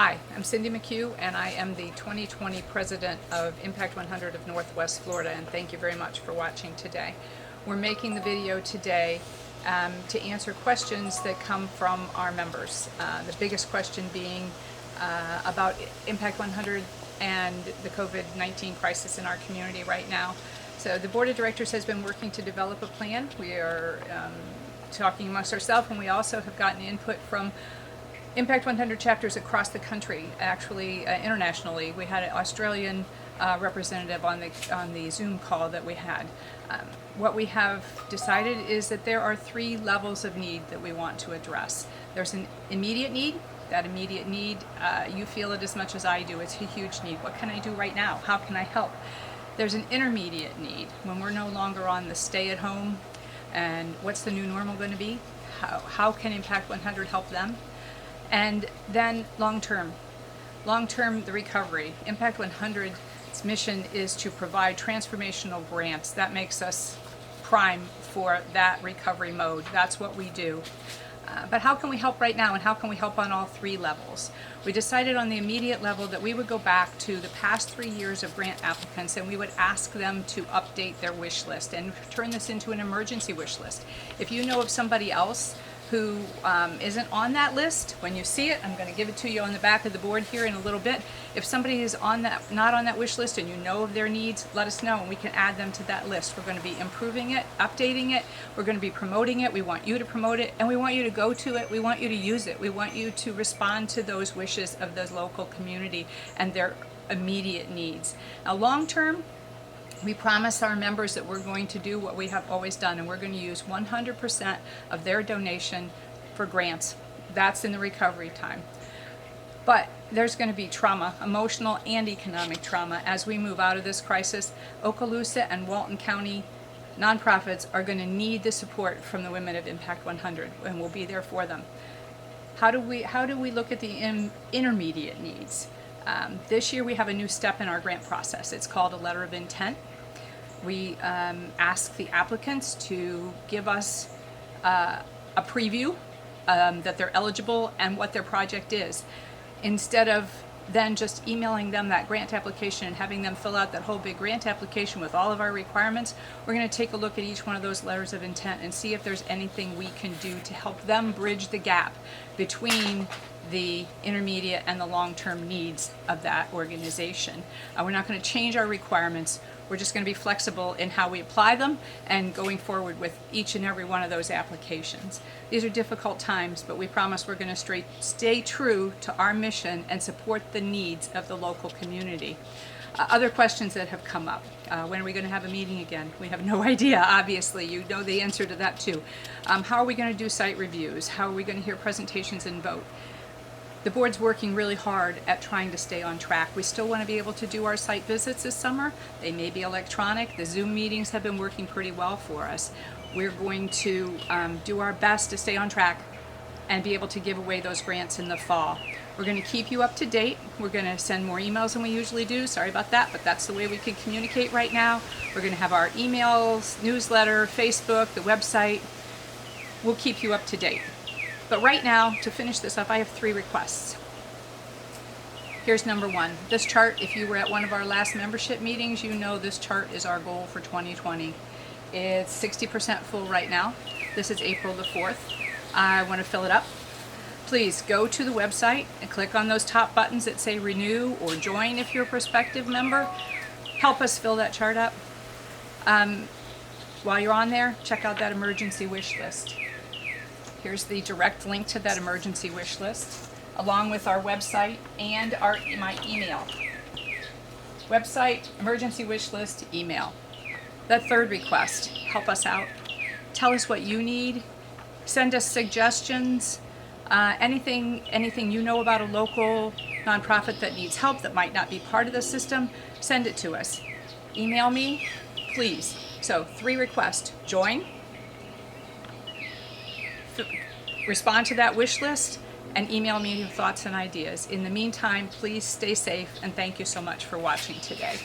Hi, I'm Cindy McHugh, and I am the 2020 President of Impact 100 of Northwest Florida, and thank you very much for watching today. We're making the video today to answer questions that come from our members. The biggest question being about Impact 100 and the Covid-19 crisis in our community right now. So the Board of Directors has been working to develop a plan. We are talking amongst ourselves, and we also have gotten input from Impact 100 chapters across the country, actually internationally. We had an Australian representative on the Zoom call that we had. What we have decided is that there are three levels of need that we want to address. There's an immediate need. That immediate need, you feel it as much as I do. It's a huge need. What can I do right now? How can I help? There's an intermediate need, when we're no longer on the stay at home, and what's the new normal going to be? How can Impact 100 help them? And then long-term, the recovery. Impact 100's mission is to provide transformational grants. That makes us prime for that recovery mode. That's what we do. But how can we help right now, and how can we help on all three levels? We decided on the immediate level that we would go back to the past 3 years of grant applicants, and we would ask them to update their wish list and turn this into an emergency wish list. If you know of somebody else who isn't on that list, when you see it, I'm going to give it to you on the back of the board here in a little bit. If somebody is not on that wish list and you know of their needs, let us know and we can add them to that list. We're going to be improving it, updating it, we're going to be promoting it, we want you to promote it, and we want you to go to it, we want you to use it, we want you to respond to those wishes of the local community and their immediate needs. Now long term, we promise our members that we're going to do what we have always done, and we're going to use 100% of their donation for grants. That's in the recovery time. But there's going to be trauma, emotional and economic trauma, as we move out of this crisis. Okaloosa and Walton County nonprofits are going to need the support from the women of Impact 100, and we'll be there for them. How do we look at the intermediate needs? This year we have a new step in our grant process. It's called a letter of intent. We ask the applicants to give us a preview that they're eligible and what their project is. Instead of then just emailing them that grant application and having them fill out that whole big grant application with all of our requirements, we're going to take a look at each one of those letters of intent and see if there's anything we can do to help them bridge the gap between the intermediate and the long-term needs of that organization. We're not going to change our requirements. We're just going to be flexible in how we apply them and going forward with each and every one of those applications. These are difficult times, but we promise we're going to stay true to our mission and support the needs of the local community. Other questions that have come up. When are we going to have a meeting again? We have no idea, obviously. You know the answer to that too. How are we going to do site reviews? How are we going to hear presentations and vote? The board's working really hard at trying to stay on track. We still want to be able to do our site visits this summer. They may be electronic. The Zoom meetings have been working pretty well for us. We're going to do our best to stay on track and be able to give away those grants in the fall. We're going to keep you up to date. We're going to send more emails than we usually do. Sorry about that, but that's the way we can communicate right now. We're going to have our emails, newsletter, Facebook, the website. We'll keep you up to date. But right now, to finish this up, I have 3 requests. Here's number 1. This chart, if you were at one of our last membership meetings, you know this chart is our goal for 2020. It's 60% full right now. This is April the 4th. I want to fill it up. Please go to the website and click on those top buttons that say renew or join if you're a prospective member. Help us fill that chart up. While you're on there, check out that emergency wish list. Here's the direct link to that emergency wish list, along with our website and my email. Website, emergency wish list, email. That third request, help us out. Tell us what you need. Send us suggestions. Anything you know about a local nonprofit that needs help, that might not be part of the system, send it to us. Email me, please. So 3 requests. Join. Respond to that wish list and email me your thoughts and ideas. In the meantime, please stay safe, and thank you so much for watching today.